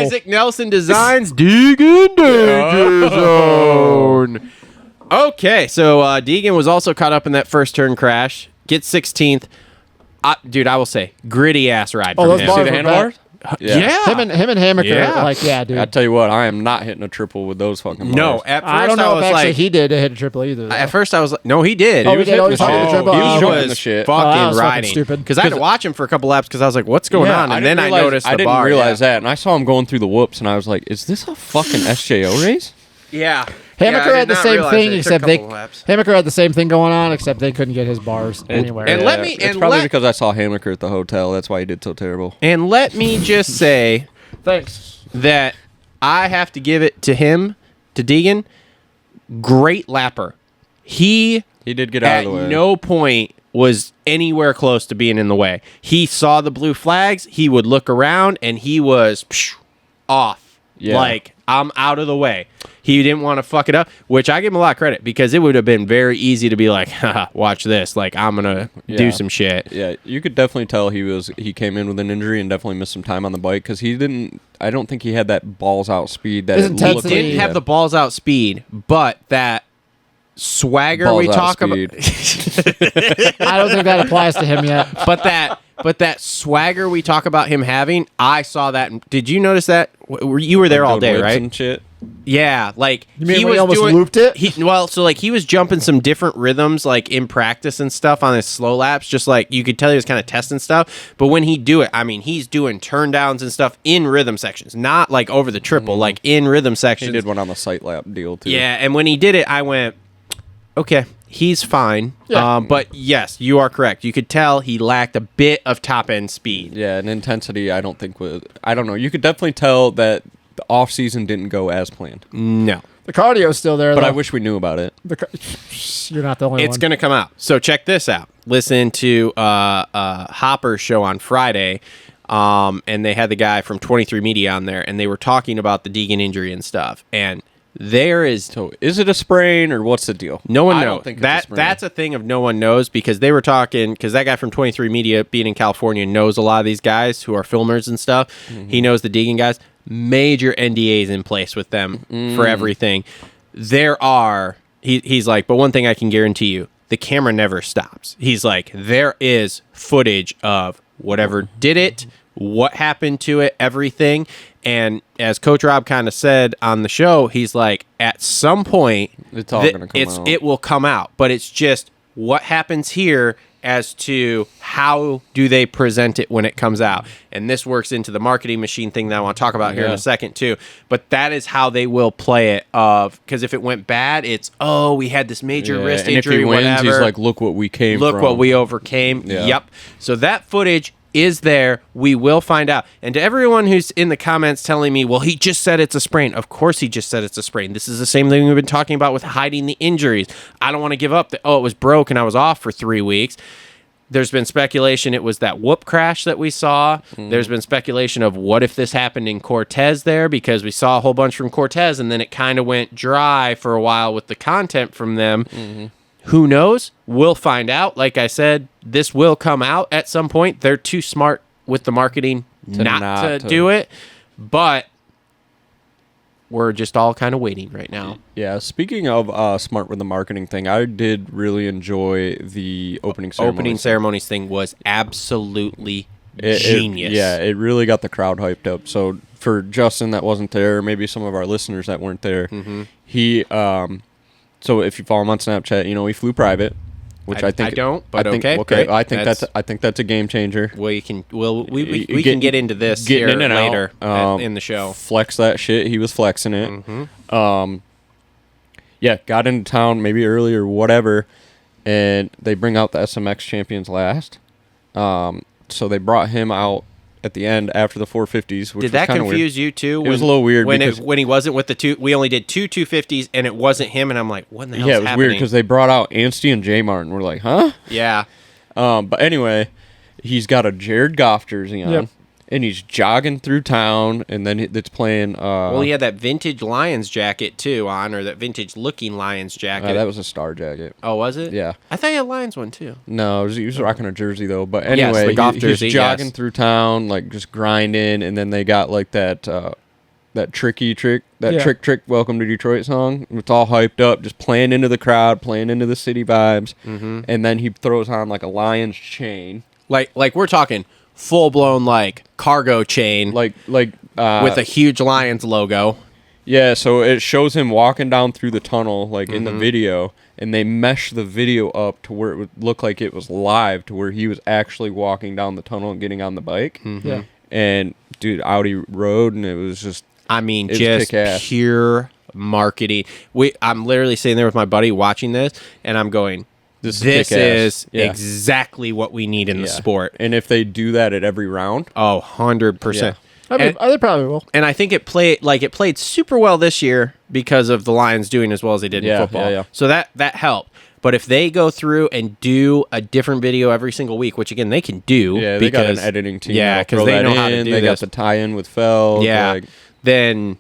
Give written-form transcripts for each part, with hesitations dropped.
Isaac Nelson Designs, Deegan Danger Zone. Okay, so Deegan was also caught up in that first turn crash. Gets 16th. Dude, I will say, gritty ass ride from those him. bars See the were handlebars? Yeah. Him and Hammaker, Yeah. dude. I tell you what, I am not hitting a triple with those fucking bars. No, at first I don't know was if actually like, he did hit a triple either. Though. at first I was like, no, he did. Oh, he did. Oh, he's hitting the triple. he was He jumping was the shit. that fucking was fucking riding. stupid. Because I had to watch him for a couple laps because I was like, what's going on? And then I noticed the bar. I didn't realize that, and I saw him going through the whoops, and I was like, is this a fucking SJO race? Yeah. Hammaker had the same thing, except Hammaker had the same thing going on, except they couldn't get his bars anywhere. And let me- It's and probably let- because I saw Hammaker at the hotel. That's why he did so terrible. And let me just say Thanks. that I have to give it to him, to Deegan. Great lapper. He He did get out at of the way. no point was anywhere close to being in the way. He saw the blue flags. He would look around, and he was off. Yeah. Like, I'm out of the way. He didn't want to fuck it up, which I give him a lot of credit because it would have been very easy to be like, haha, watch this. Like, I'm going to do Yeah. some shit. Yeah, you could definitely tell he came in with an injury and definitely missed some time on the bike because I don't think he had that balls out speed that His it looked He like intensity- didn't have the balls out speed, but that swagger Balls we out talk about. I don't think that applies to him yet. But that swagger we talk about him having, I saw that. Did you notice that? You were there all doing day, whips right? And shit. Yeah, like You mean when he almost looped it? So like he was jumping some different rhythms, like in practice and stuff on his slow laps. Just like you could tell he was kind of testing stuff. But when he do it, I mean, he's doing turn downs and stuff in rhythm sections, not like over the triple, like in rhythm sections. He did one on the sight lap deal too. Yeah, and when he did it, I went, okay, he's fine. Yeah. But yes, you are correct. You could tell he lacked a bit of top end speed. Yeah, and intensity, I don't think I don't know. You could definitely tell that the off season didn't go as planned. No. The cardio's still there, But though. I wish we knew about it. You're not the only It's one. going to come out. So check this out. Listen to Hopper's show on Friday, and they had the guy from 23 Media on there, and they were talking about the Deegan injury and stuff. And there is So is it a sprain or what's the deal? no one I knows. don't think it's a sprain. That's a thing of no one knows because they were talking because that guy from 23 Media being in California knows a lot of these guys who are filmers and stuff. He knows the Deegan guys. Major NDAs in place with them for everything. There are he's like, but one thing I can guarantee you, the camera never stops. He's like, there is footage of whatever did it, what happened to it, everything. And as Coach Rob kind of said on the show, he's like, at some point, It's all gonna come out. it will come out. But it's just what happens here as to how do they present it when it comes out. And this works into the marketing machine thing that I want to talk about here in Yeah. a second too. But that is how they will play it. Because if it went bad, it's, oh, we had this major wrist and injury, if he wins, whatever. he's like, look what we came Look from. what we overcame. Yeah. Yep. So that footage is there. We will find out. And to everyone who's in the comments telling me, well, he just said it's a sprain. Of course he just said it's a sprain. This is the same thing we've been talking about with hiding the injuries. I don't want to give up that, oh, it was broke and I was off for 3 weeks. There's been speculation it was that whoop crash that we saw. There's been speculation of what if this happened in Cortez there because we saw a whole bunch from Cortez and then it kind of went dry for a while with the content from them. Who knows? We'll find out. Like I said, this will come out at some point. They're too smart with the marketing not to do it. But we're just all kind of waiting right now. Yeah, speaking of smart with the marketing thing, I did really enjoy the opening ceremony. Opening ceremonies thing was absolutely genius. It really got the crowd hyped up. So for Justin that wasn't there, maybe some of our listeners that weren't there, he so if you follow him on Snapchat, you know he flew private, which I think I don't, but I think, okay, great. I think that's a game changer. We can we You can get into this getting here in and later out, in the show. Flex that shit. He was flexing it. Yeah, got into town maybe early or whatever, and they bring out the SMX champions last. So they brought him out at the end after the 450s. Which Did that was confuse you too? It was a little weird when because when he wasn't with the two. We only did two 250s, and it wasn't him. And I'm like, what in the hell? yeah, it was happening? weird because they brought out Anstey and J Martin. We're like, huh? Yeah. But anyway, he's got a Jared Goff jersey on, Yep. and he's jogging through town, and then it's playing. Well, he had that vintage Lions jacket too on, or that vintage looking Lions jacket. that was a star jacket. Oh, was it? Yeah. I thought he had Lions one too. No, he was rocking a jersey though. But Yes, anyway, the golf he's jersey, jogging yes. through town, like just grinding, and then they got like that tricky trick, trick welcome to Detroit song. It's all hyped up, just playing into the crowd, playing into the city vibes, and then he throws on like a lion's chain, like we're talking full blown like cargo chain, like with a huge Lions logo. Yeah, so it shows him walking down through the tunnel like in the video, and they mesh the video up to where it would look like it was live, to where he was actually walking down the tunnel and getting on the bike. Yeah. And dude, Audi rode, and it was just. I mean, just pure marketing. I'm literally sitting there with my buddy watching this, and I'm going, this is exactly what we need in the sport. And if they do that at every round, 100%. I mean, they probably will. And I think it played super well this year because of the Lions doing as well as they did in football. Yeah. So that helped. But if they go through and do a different video every single week, which again they can do, they got an editing team. Yeah, because they know how to do They this. got the tie-in with Feld. Yeah. Then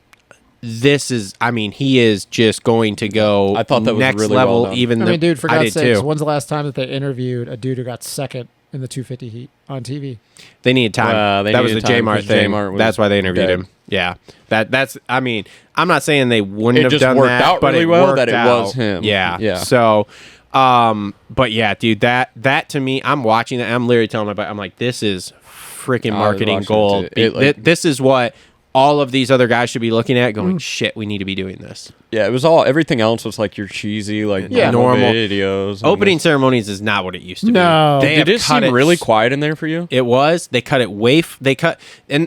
this is, I mean, he is just going to go I thought that was next really level. well done. Even I mean, dude, for God's sakes, too. when's the last time that they interviewed a dude who got second in the 250 heat on TV? They needed time. That was the J-Mart thing. That's why they interviewed dead. him. Yeah, that's. I mean, I'm not saying they wouldn't have just done worked that, out but really it well worked that it out. was him. Yeah. So, but yeah, dude, that to me, I'm watching that. I'm literally telling my buddy, I'm like, this is freaking marketing gold. This is what all of these other guys should be looking at, going, shit, we need to be doing this. Yeah, it was all. Everything else was like your cheesy, like normal videos. Opening ceremonies is not what it used to No. be. Did it seem really quiet in there for you? It was. They cut it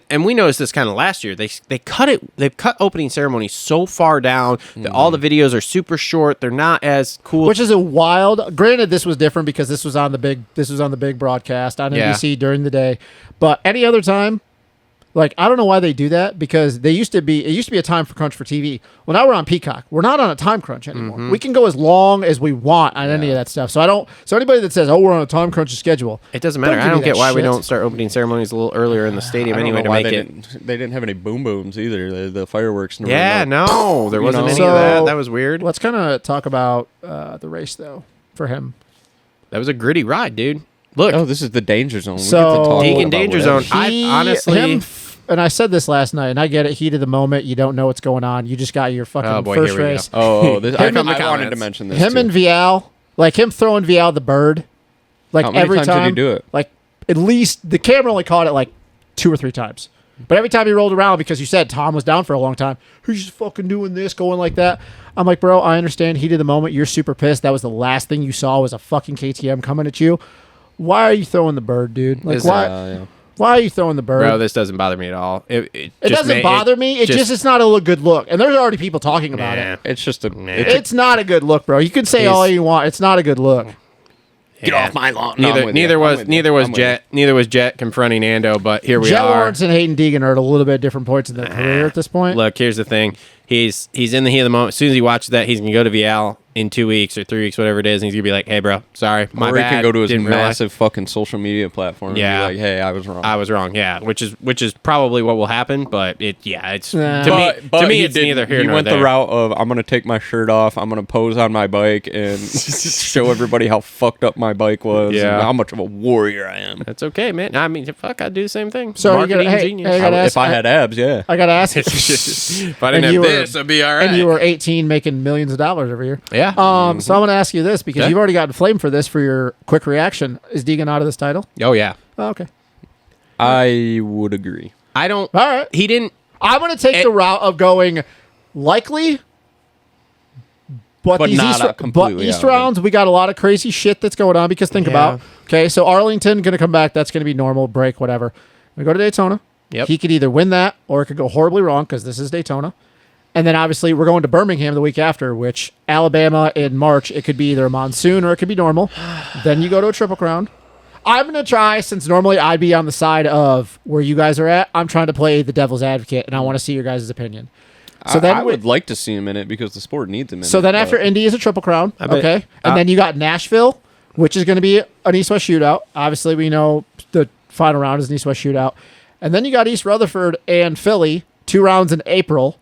and we noticed this kind of last year. They cut it. They cut opening ceremonies so far down that all the videos are super short. They're not as cool. Which is a wild. Granted, this was different because this was on the big broadcast on NBC during the day. But any other time, like, I don't know why they do that, because it used to be a time crunch for TV. Well, now we're on Peacock. We're not on a time crunch anymore. We can go as long as we want on any of that stuff. So anybody that says, "Oh, we're on a time crunch schedule," it doesn't matter. I don't get why we don't start opening ceremonies a little earlier in the stadium anyway to make it. They didn't have any boom booms either. The fireworks. Yeah, no, there wasn't any of that. That was weird. Let's kind of talk about the race though for him. That was a gritty ride, dude. Look, this is the danger zone. So Deegan danger zone. I honestly. And I said this last night, and I get it. Heat of the moment. You don't know what's going on. You just got your fucking first race. I wanted to mention this. Him and Vial, like him throwing Vial the bird, like how many every times time. Did he do it? Like at least the camera only caught it like 2 or 3 times. But every time he rolled around, because you said Tom was down for a long time, he's just fucking doing this, going like that. I'm like, bro, I understand. Heat of the moment. You're super pissed. That was the last thing you saw was a fucking KTM coming at you. Why are you throwing the bird, dude? Like why? Why are you throwing the bird? Bro, this doesn't bother me at all. It doesn't bother me. It's not a good look. And there's already people talking about it. It's just It's not a good look, bro. You can say all you want. It's not a good look. Get off my lawn. Neither was Jet confronting Ando, but here we Jet are. Lawrence and Hayden Deegan are at a little bit different points in their career at this point. Look, here's the thing. He's in the heat of the moment. As soon as he watches that, he's gonna go to Vial in 2 weeks or 3 weeks, whatever it is, and he's gonna be like, "Hey, bro, sorry, my bad." Or he can go to his Didn't realize." massive fucking social media platform. Yeah. And be like, "Hey, I was wrong." Yeah, which is probably what will happen. But it's to me, it's neither here nor there. He went the route of, I'm gonna take my shirt off, I'm gonna pose on my bike and show everybody how fucked up my bike was, and how much of a warrior I am. That's okay, man. I mean, fuck, I'd do the same thing. So Marketing genius. If I had abs, yeah. I gotta ask. If I didn't have this, I'd be all right. And you were 18, making millions of dollars every year. Yeah. So I'm gonna ask you this, because you've already gotten flamed for this for your quick reaction. Is Deegan out of this title? Oh yeah. Oh, okay. I would agree. I don't. All right. He didn't. I'm gonna take the route of going likely. But these East rounds, we got a lot of crazy shit that's going on, because think about, okay, so Arlington going to come back. That's going to be normal, break, whatever. We go to Daytona. Yep. He could either win that, or it could go horribly wrong, because this is Daytona. And then obviously we're going to Birmingham the week after, which Alabama in March, it could be either a monsoon or it could be normal. Then you go to a Triple Crown. I'm going to try, since normally I'd be on the side of where you guys are at, I'm trying to play the devil's advocate, and I want to see your guys' opinion. So then I would like to see him in it, because the sport needs him in it. So then after Indy is a Triple Crown, okay? And then you got Nashville, which is going to be an East-West shootout. Obviously, we know the final round is an East-West shootout. And then you got East Rutherford and Philly, 2 rounds in April.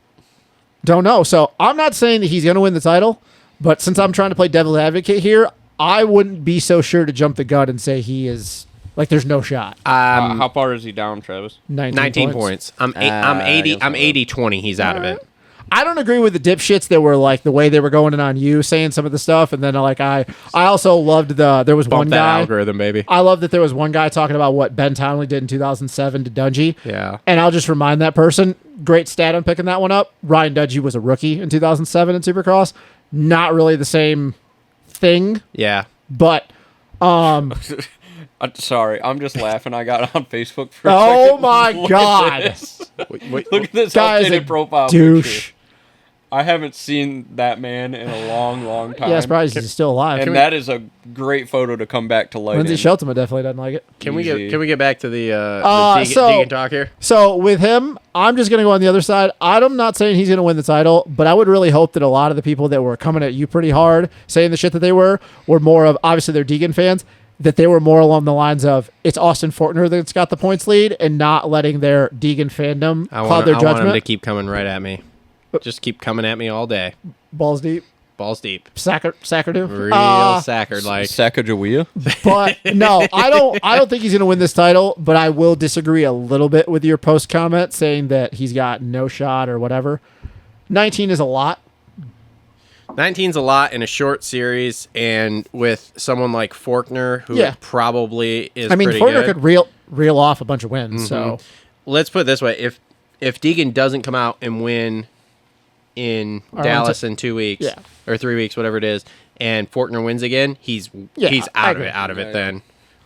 Don't know. So I'm not saying that he's going to win the title, but since I'm trying to play devil's advocate here, I wouldn't be so sure to jump the gun and say he is Like, there's no shot. How far is he down, Travis? 19 points. I'm 80-20. He's out of it. I don't agree with the dipshits that were like the way they were going in on you saying some of the stuff, and then like I also loved there was Bump one that guy algorithm, baby. I love that there was one guy talking about what Ben Townley did in 2007 to Dungey. Yeah. And I'll just remind that person, great stat on picking that one up. Ryan Dungey was a rookie in 2007 in Supercross. Not really the same thing, Yeah. but Sorry, I'm just laughing. I got on Facebook for oh a second. my Look god, At this. Look at this guy is updated a profile douche. picture. I haven't seen that man in a long, long time. Yeah, surprised he's still alive. And that is a great photo to come back to light. Lindsay in. Shelton definitely doesn't like it. Can we Easy. get back to the so- Deegan talk here? So with him, I'm just going to go on the other side. I'm not saying he's going to win the title, but I would really hope that a lot of the people that were coming at you pretty hard, saying the shit that they were more of, obviously they're Deegan fans, that they were more along the lines of, it's Austin Fortner that's got the points lead, and not letting their Deegan fandom cloud their I want him judgment. to keep coming right at me. Just keep coming at me all day. Balls deep. Balls deep. Sackerdoo. Real Sackard like. Sacagawea? But no, I don't think he's going to win this title, but I will disagree a little bit with your post comment saying that he's got no shot or whatever. 19 is a lot. 19's a lot in a short series, and with someone like Forkner, who probably is pretty Fortner good. could reel off a bunch of wins. So Let's put it this way. If Deegan doesn't come out and win in Dallas in 2 weeks or 3 weeks, whatever it is, and Fortner wins again, he's out of it then.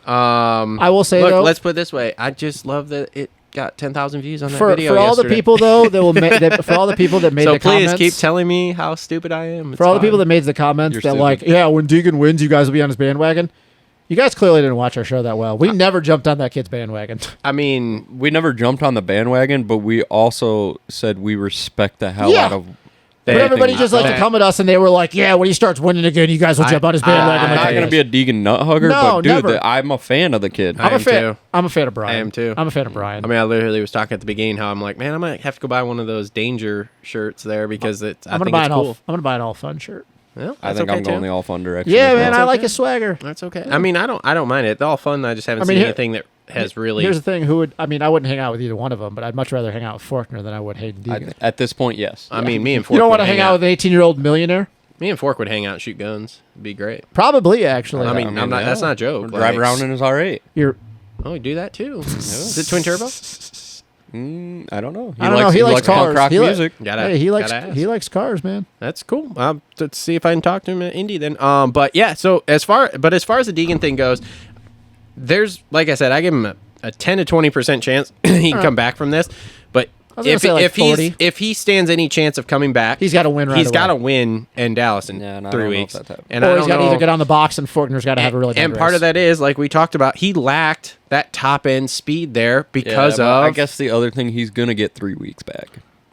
I will say, though, let's put it this way. I just love that it got 10,000 views on that for video all the yesterday. people though that will for all the people that made So the please comments, keep telling me how stupid I am. for all the people that made the comments You're that stupid. like, yeah, when Deegan wins, you guys will be on his bandwagon. You guys clearly didn't watch our show that well. We never jumped on that kid's bandwagon. I mean, We never jumped on the bandwagon, but we also said we respect the hell out of. But everybody just liked to come at us, and they were like, yeah, when he starts winning again, you guys will jump on his bandwagon. I'm like not he going to is. be a Deegan nut hugger, No, but dude, never. I'm a fan of the kid. I am too. I'm a fan of Brian. I am too. I'm a fan of Brian. I mean, I literally was talking at the beginning how I'm like, man, I might have to go buy one of those Danger shirts there because it's. I think it's cool. I'm gonna buy an all fun shirt. Well, I that's think okay I'm going too. the all fun direction. Yeah, as man, well. I like okay. his swagger. That's okay. I mean, I don't mind it. They're all fun. I just haven't seen anything that has really. Here's the thing: I wouldn't hang out with either one of them, but I'd much rather hang out with Forkner than I would Hayden Deegan. At this point, yes. I mean, me and Fork. You don't want to would hang out with an 18-year-old millionaire? Me and Fork would hang out and shoot guns. It'd be great. Probably, actually. I mean, I'm not. That's not a joke. Drive around in his R8. You're. Oh, we do that too. Is it twin turbo? I don't know. I don't know. He likes cars. punk rock He li- music. Gotta, He gotta ask. likes cars, man. That's cool. Let's see if I can talk to him at Indy then. But yeah. So as far as the Deegan thing goes, there's like I said, I give him a 10 to 20% chance he can come back from this. But was gonna say, like, 40. if he stands any chance of coming back, He's got to win right he's away. got to win in Dallas in Yeah, and I 3 don't know if weeks. that's happening. And Or I he's don't got to know. either get on the box, and Forkner's got to have a really bad And part race. of that is, like we talked about, he lacked that top end speed there because but of. I guess the other thing, he's going to get 3 weeks back.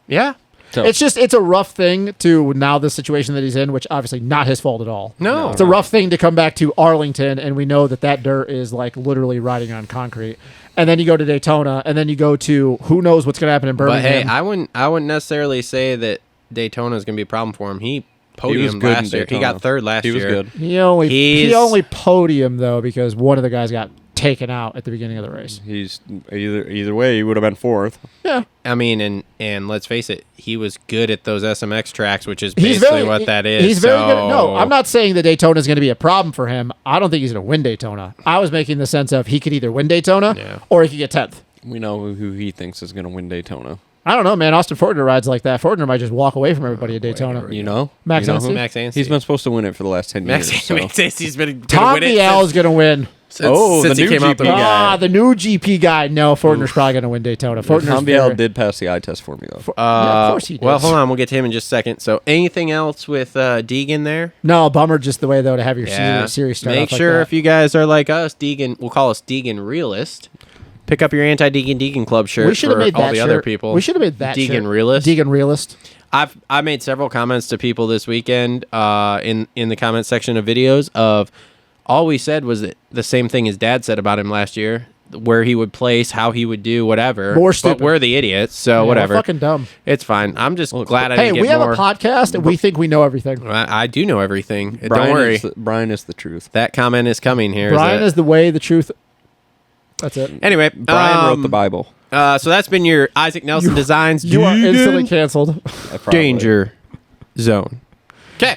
Yeah. So, It's a rough thing to now the situation that he's in, which obviously not his fault at all. No. It's a rough thing to come back to Arlington, and we know that dirt is like literally riding on concrete. And then you go to Daytona, and then you go to who knows what's going to happen in But Birmingham. hey, I wouldn't necessarily say that Daytona is going to be a problem for him. He podiumed good in last year. He Daytona. got third last he year. was good. he only He's- podiumed though because one of the guys got taken out at the beginning of the race. He's either way, he would have been fourth. Yeah, I mean, and let's face it, he was good at those SMX tracks, which is he's basically very what that is. He's very good. So- No, I'm not saying that Daytona is going to be a problem for him. I don't think he's going to win Daytona. I was making the sense of he could either win Daytona or he could get 10th. We know who he thinks is going to win Daytona. I don't know, man. Austin Fortner rides like that. Fortner might just walk away from everybody at Daytona. You know? Max You know Anstey? who? Max Anstey. He's been supposed to win it for the last 10 years. So. Max Anstey's been Tom win it Bial is going to win. since the he new came out the GP guy. The new GP guy. No, Fortner's probably going to win Daytona. Fortner's Tom Bial did pass the eye test for me, though. yeah, of course he did. Well, hold on. We'll get to him in just a second. So anything else with Deegan there? No, bummer just the way, though, to have your Yeah. series start Make off like sure that. if you guys are like us, Deegan, we'll call us Deegan realist. Pick up your anti-Deegan Club shirt We should for have made all that the shirt. other people. We should have made that Deegan shirt. realist. Deegan realist. I made several comments to people this weekend in the comment section of videos of all we said was that the same thing his dad said about him last year, where he would place, how he would do, whatever. More But stupid. we're the idiots, so Yeah, whatever. We're fucking dumb. It's fine. I'm just glad I Hey, didn't get we have more. a podcast and we think we know everything. I do know everything. Brian Don't worry. Brian is the truth. That comment is coming here. Brian is the way, the truth. That's it. Anyway, Brian wrote the Bible. So that's been your Isaac Nelson Designs You are instantly canceled. Probably. Danger Zone.